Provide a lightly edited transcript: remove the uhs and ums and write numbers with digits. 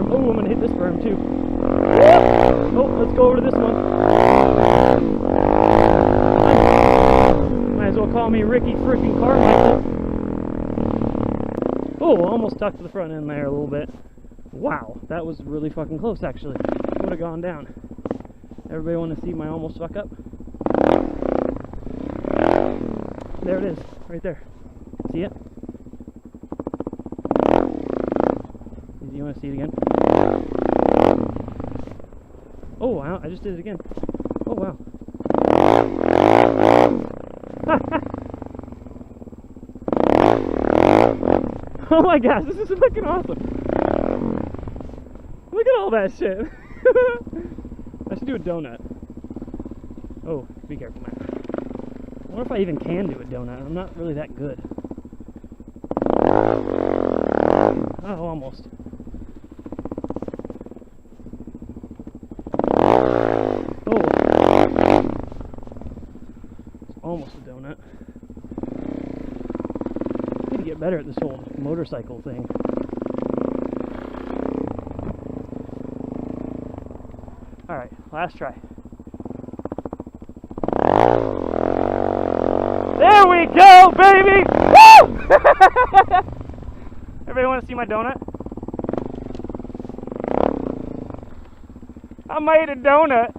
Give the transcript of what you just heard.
berm. Oh, I'm gonna hit this berm too. Oh, let's go over to this one. Might as well call me Ricky freaking Carmichael. Oh, almost tucked to the front end there a little bit. Wow, that was really fucking close actually. Would have gone down. Everybody want to see my almost fuck up? There it is, right there. See it? You want to see it again? Oh wow, I just did it again. Oh wow. Oh my gosh, this is fucking awesome. Look at all that shit. I should do a donut. Oh, be careful, man. I wonder if I even can do a donut. I'm not really that good. Oh, almost. Oh. It's almost a donut. I need to get better at this whole motorcycle thing. Alright, last try. There we go, baby! Woo! Everybody want to see my donut? I made a donut.